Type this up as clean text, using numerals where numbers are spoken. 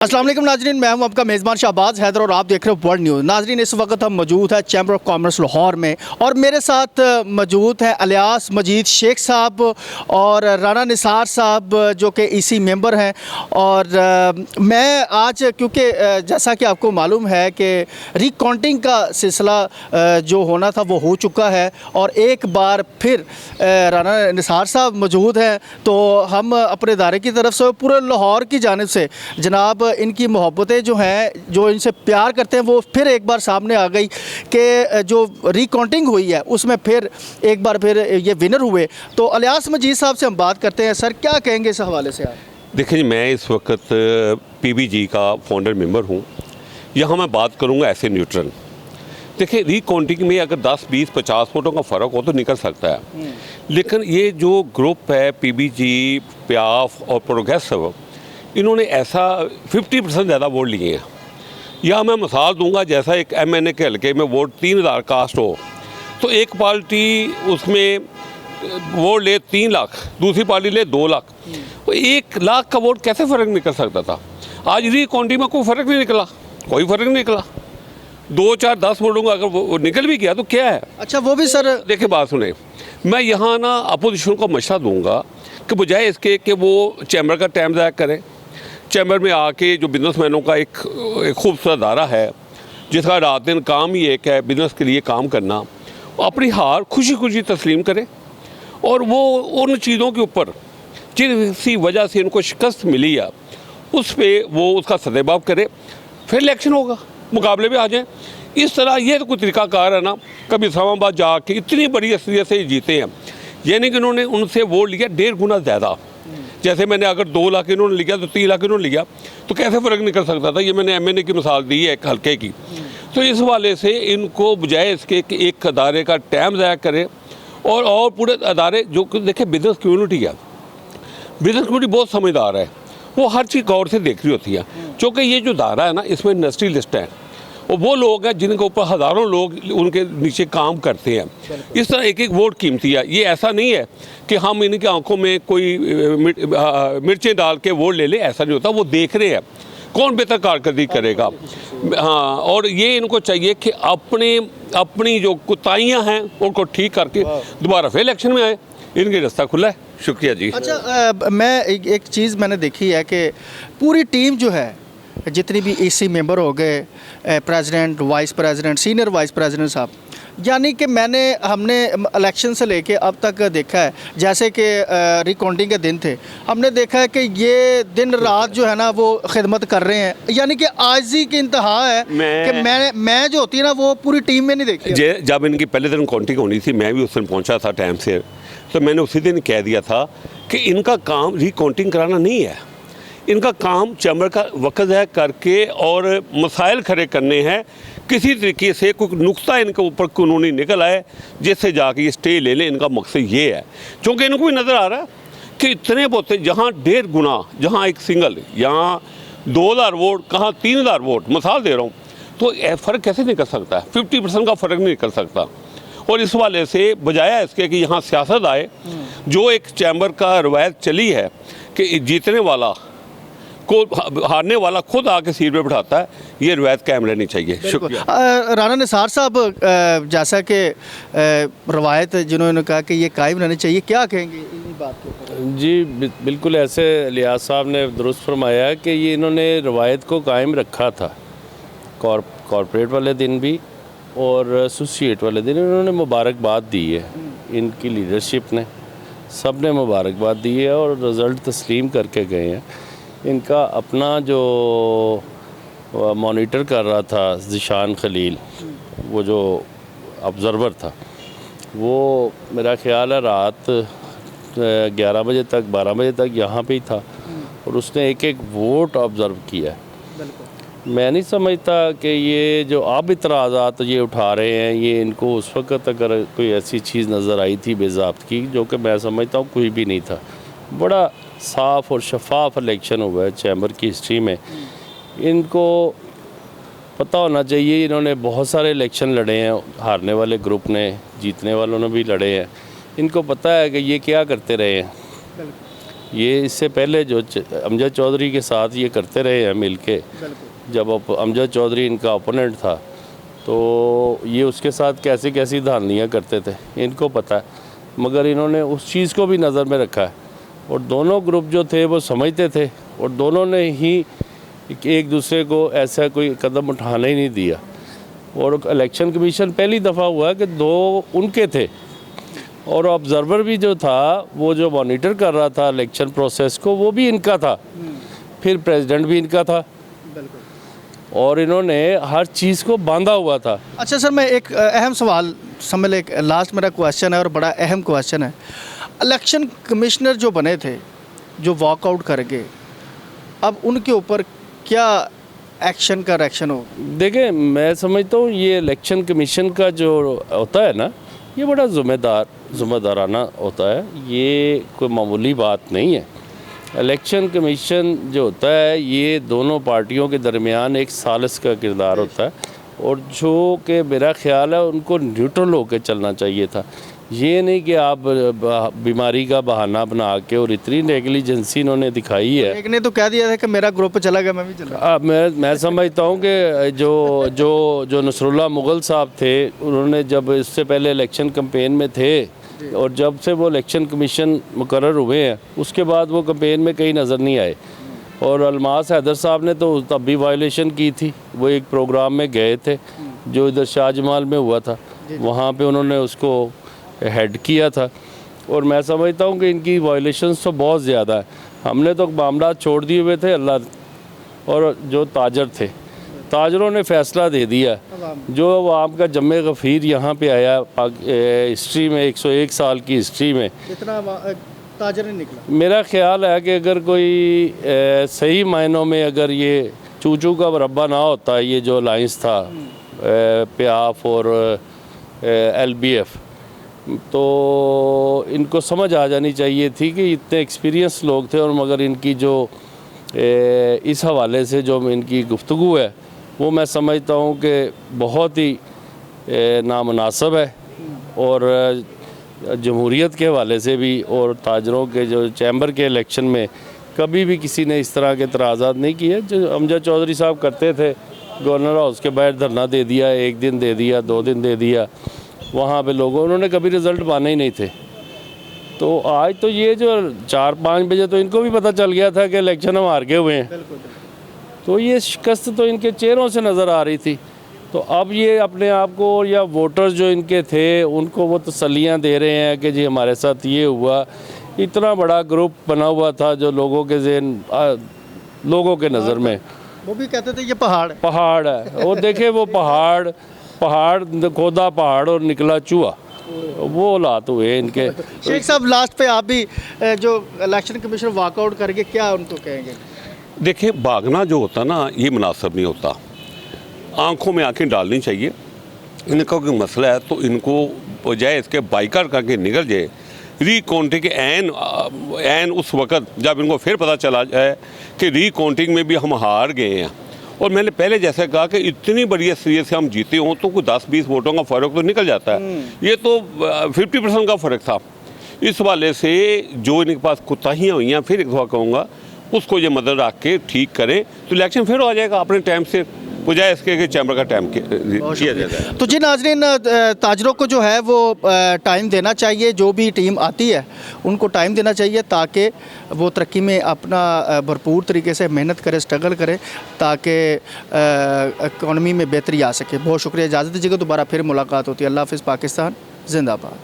अस्सलाम वालेकुम नाजरीन, मैं हूं आपका मेज़बान शाहबाज हैदर और आप देख रहे हो वर्ल्ड न्यूज़। नाजरीन, इस वक्त हम मौजूद है चैम्बर ऑफ कॉमर्स लाहौर में और मेरे साथ मौजूद है अलियास मजीद शेख साहब और राना निसार साहब जो कि ईसी मेंबर हैं। और मैं आज क्योंकि जैसा कि आपको मालूम है कि रिकाउंटिंग का सिलसिला जो होना था वो हो चुका है और एक बार फिर राना निसार साहब मौजूद हैं, तो हम अपने इदारे की तरफ से पूरे लाहौर की जानिब से जनाब इनकी मोहब्बतें जो हैं, जो इनसे प्यार करते हैं, वो फिर एक बार सामने आ गई कि जो रिकाउंटिंग हुई है उसमें फिर एक बार फिर ये विनर हुए। तो अलियास मजीद साहब से हम बात करते हैं। सर, क्या कहेंगे इस हवाले से आप? देखिए जी, मैं इस वक्त पीबीजी का फाउंडर मेंबर हूँ। यहाँ मैं बात करूँगा ऐसे न्यूट्रल। देखिए, रिकाउंटिंग में अगर 10, 20, 50 वोटों का फ़र्क हो तो निकल सकता है, लेकिन ये जो ग्रुप है पीबीजी, प्याफ और प्रोग्रेसिव, इन्होंने ऐसा 50% ज़्यादा वोट लिए हैं। या मैं मिसाल दूंगा, जैसा एक एमएनए के हल्के में वोट 3000 कास्ट हो तो एक पार्टी उसमें वोट ले 3 लाख, दूसरी पार्टी ले 2 लाख, तो 1 लाख का वोट कैसे फ़र्क निकल सकता था? आज रिकाउंटिंग में कोई फ़र्क नहीं निकला, कोई फ़र्क नहीं निकला। 2, 4, 10 वोटों का अगर वो निकल भी गया तो क्या है? अच्छा, वो भी सर देखिए, बात सुने, मैं यहाँ ना अपोजिशन को मशवरा दूंगा कि बजाय इसके कि वो चैम्बर का टाइम ज़ाया करें, चैम्बर में आके जो बिजनेसमैनों का एक खूबसूरत अदारा है जिसका रात दिन काम ही एक है, बिज़नेस के लिए काम करना, अपनी हार खुशी खुशी तस्लीम करें और वो उन चीज़ों के ऊपर जिस वजह से इनको शिकस्त मिली है उस पर वो उसका सदेबाब करे, फिर इलेक्शन होगा, मुकाबले में आ जाएँ। इस तरह ये तो कोई तरीक़ाकार है ना। कभी इस्लामाबाद जाके इतनी बड़ी असलियत से जीते हैं, यानी कि इन्होंने उनसे वोट लिया 1.5 गुना ज़्यादा। जैसे मैंने अगर 2 लाख इन्होंने लिया तो 3 लाख इन्होंने लिया, तो कैसे फ़र्क निकल सकता था? ये मैंने एमएनए की मिसाल दी है एक हल्के की। तो इस वाले से इनको बजाय इसके कि एक अदारे का टाइम ज़ाया करे और पूरे अदारे जो देखिए बिज़नेस कम्यूनिटी है, बिज़नेस कम्यूनिटी बहुत समझदार है, वो हर चीज़ गौर से देख रही होती है। क्योंकि ये जो अदारा है ना, इसमें इंडस्ट्रियलिस्ट हैं और वो लोग हैं जिनके ऊपर हज़ारों लोग उनके नीचे काम करते हैं। इस तरह एक एक वोट कीमती है। ये ऐसा नहीं है कि हम इनकी आंखों में कोई मिर्चें डाल के वोट ले लें, ऐसा नहीं होता। वो देख रहे हैं कौन बेहतर कारकर्दगी करेगा। हाँ, और ये इनको चाहिए कि अपनी जो कोताहियाँ हैं उनको ठीक करके दोबारा फिर इलेक्शन में आए। इनके रास्ता खुला है। शुक्रिया जी। अच्छा, मैं एक चीज़ मैंने देखी है कि पूरी टीम जो है, जितनी भी ईसी मेंबर हो गए, president, vice president, senior vice president साहब, यानी कि हमने इलेक्शन से लेके अब तक देखा है, जैसे कि रिकाउंटिंग के दिन थे, हमने देखा है कि ये दिन रात जो है ना वो खिदमत कर रहे हैं। यानी कि आजिज़ी की इंतहा है कि मैं जो होती है ना वो पूरी टीम में नहीं देखी। जब इनकी पहले दिन काउंटिंग होनी थी, मैं भी उस दिन पहुँचा था टाइम से, तो मैंने उसी दिन कह दिया था कि इनका काम रिकाउंटिंग कराना नहीं है, इनका काम चैम्बर का वक्त ज़ाया करके और मसाइल खड़े करने हैं। किसी तरीके से कोई नुक्ता इनके ऊपर कानूनी निकल आए जिससे जाके ये स्टे ले लें। इनका मकसद ये है, क्योंकि इनको भी नज़र आ रहा है कि इतने बहुत जहाँ 1.5 गुना, जहाँ एक सिंगल, यहाँ 2000 वोट, कहाँ 3000 वोट, मिसाल दे रहा हूँ, तो फ़र्क कैसे निकल सकता है? 50% का फ़र्क नहीं निकल सकता। और इस वाले से बजाय इसके कि यहाँ सियासत आए, जो एक चैम्बर का रवायत चली है कि जीतने वाला को हारने वाला खुद आके सीट पे बिठाता है, ये रवायत कायम रहनी चाहिए। शुक्रिया। राना निसार साहब, जैसा कि रवायत जिन्होंने कहा कि ये कायम रहनी चाहिए, क्या कहेंगे इन बात के ऊपर? जी बिल्कुल, ऐसे लियाज साहब ने दुरुस्त फरमाया कि ये इन्होंने रवायत को कायम रखा था। कॉरपोरेट वाले दिन भी और एसोसिएट वाले दिन इन्होंने मुबारकबाद दी है। इनकी लीडरशिप ने, सब ने मुबारकबाद दी है और रिज़ल्ट तस्लीम करके गए हैं। इनका अपना जो मॉनिटर कर रहा था ज़िशान खलील, वो जो ऑब्ज़र्वर था, वो मेरा ख़्याल है रात 11 बजे तक, 12 बजे तक यहाँ पे ही था और उसने एक एक वोट ऑब्ज़र्व किया। मैं नहीं समझता कि ये जो आप इतराज़ात ये उठा रहे हैं, ये इनको उस वक़्त अगर कोई ऐसी चीज़ नज़र आई थी बेज़ाब्त की, जो कि मैं समझता हूँ कोई भी नहीं था। बड़ा साफ़ और शफाफ इलेक्शन हुआ है चैम्बर की हिस्ट्री में। इनको पता होना चाहिए, इन्होंने बहुत सारे इलेक्शन लड़े हैं, हारने वाले ग्रुप ने, जीतने वालों ने भी लड़े हैं। इनको पता है कि ये क्या करते रहे हैं। ये इससे पहले जो अमजद चौधरी के साथ ये करते रहे हैं मिल के, जब अमजद चौधरी इनका ओपोनेंट था तो ये उसके साथ कैसी कैसी धांधलियाँ करते थे इनको पता है, मगर इन्होंने उस चीज़ को भी नज़र में रखा है और दोनों ग्रुप जो थे वो समझते थे और दोनों ने ही एक दूसरे को ऐसा कोई कदम उठाने ही नहीं दिया। और इलेक्शन कमीशन पहली दफ़ा हुआ कि दो उनके थे और ऑब्ज़र्वर भी जो था वो जो मॉनिटर कर रहा था इलेक्शन प्रोसेस को वो भी इनका था, फिर प्रेसिडेंट भी इनका था और इन्होंने हर चीज़ को बांधा हुआ था। अच्छा सर, मैं एक अहम सवाल समझ ले, लास्ट मेरा क्वेश्चन है और बड़ा अहम क्वेश्चन है। इलेक्शन कमिश्नर जो बने थे, जो वॉकआउट कर गए, अब उनके ऊपर क्या एक्शन का रिएक्शन हो? देखें, मैं समझता हूँ ये इलेक्शन कमीशन का जो होता है ना, ये बड़ा ज़िम्मेदाराना होता है, ये कोई मामूली बात नहीं है। इलेक्शन कमीशन जो होता है ये दोनों पार्टियों के दरमियान एक सालिस का किरदार होता है और जो कि मेरा ख्याल है उनको न्यूट्रल होकर चलना चाहिए था। ये नहीं कि आप बीमारी का बहाना बना के, और इतनी नेगलिजेंसी इन्होंने दिखाई है। एक ने तो कह दिया था कि मेरा ग्रुप चला गया, मैं भी चला। मैं समझता हूँ कि जो नसरुल्लाह मुग़ल साहब थे, उन्होंने जब इससे पहले इलेक्शन कैंपेन में थे और जब से वो इलेक्शन कमीशन मुकर्रर हुए हैं उसके बाद वो कैंपेन में कहीं नज़र नहीं आए। और अलमास हैदर साहब ने तो तब भी वायलेशन की थी, वो एक प्रोग्राम में गए थे जो इधर शाहजमाल में हुआ था, वहाँ पे उन्होंने उसको हेड किया था। और मैं समझता हूँ कि इनकी वायलेशंस तो बहुत ज़्यादा है। हमने तो मामला छोड़ दिए हुए थे अल्लाह, और जो ताजर थे, ताजरों ने फ़ैसला दे दिया। जो आवाम का जम्मे गफ़ीर यहाँ पे आया हिस्ट्री में, 101 साल की हिस्ट्री में, इतना ताजर नहीं निकला। मेरा ख्याल है कि अगर कोई सही मायनों में अगर ये चूचू का मुरब्बा ना होता, ये जो अलाइंस था PAF और LBF, तो इनको समझ आ जानी चाहिए थी कि इतने एक्सपीरियंस लोग थे और मगर इनकी जो इस हवाले से जो इनकी गुफ्तगू है वो मैं समझता हूँ कि बहुत ही नामुनासिब है। और जमहूरियत के हवाले से भी और ताजरों के जो चैम्बर के इलेक्शन में कभी भी किसी ने इस तरह के तराज़ात नहीं किए। जो अमजद चौधरी साहब करते थे, गवर्नर हाउस के बाहर धरना दे दिया, 1 दिन दे दिया, 2 दिन दे दिया, वहाँ पे लोगों, उन्होंने कभी रिज़ल्ट पाने ही नहीं थे। तो आज तो ये जो 4-5 बजे तो इनको भी पता चल गया था कि इलेक्शन हम हार गए हुए हैं, तो ये शिकस्त तो इनके चेहरों से नज़र आ रही थी। तो अब ये अपने आप को, या वोटर्स जो इनके थे उनको वो तसल्लियाँ दे रहे हैं कि जी हमारे साथ ये हुआ। इतना बड़ा ग्रुप बना हुआ था जो लोगों के लोगों के नज़र में, वो भी कहते थे ये पहाड़ है। वो देखे वो पहाड़ खोदा पहाड़ और निकला चूहा, वो हालात हुए इनके। शेख साहब, लास्ट पे आप भी जो इलेक्शन कमीशन वॉकआउट करके क्या उनको कहेंगे? देखिए, भागना जो होता ना ये मुनासिब नहीं होता, आंखों में आंखें डालनी चाहिए। इनका कोई मसला है तो इनको बजाय इसके बाइकाट करके निकल जाए। रीकाउंटिंग के एन उस वक़्त जब इनको फिर पता चला जाए कि रीकाउंटिंग में भी हम हार गए हैं, और मैंने पहले जैसे कहा कि इतनी बड़ी सीरीज से हम जीते हों तो कोई 10-20 वोटों का फ़र्क तो निकल जाता है। ये तो 50% का फ़र्क था। इस वाले से जो इनके पास कोताहियाँ हुई हैं, फिर एक दफ़ा कहूँगा उसको ये मदद रख के ठीक करें तो इलेक्शन फिर आ जाएगा अपने टाइम से, बजाय इसके कि चैम्बर का टाइम किया जाता है। तो जी नाज़रीन, ताजरों को जो है वो टाइम देना चाहिए, जो भी टीम आती है उनको टाइम देना चाहिए ताकि वो तरक्की में अपना भरपूर तरीके से मेहनत करे, स्ट्रगल करे, ताकि इकॉनमी में बेहतरी आ सके। बहुत शुक्रिया, इजाज़त दीजिएगा, दोबारा फिर मुलाकात होती है। अल्लाह हाफ़िज़, पाकिस्तान जिंदाबाद।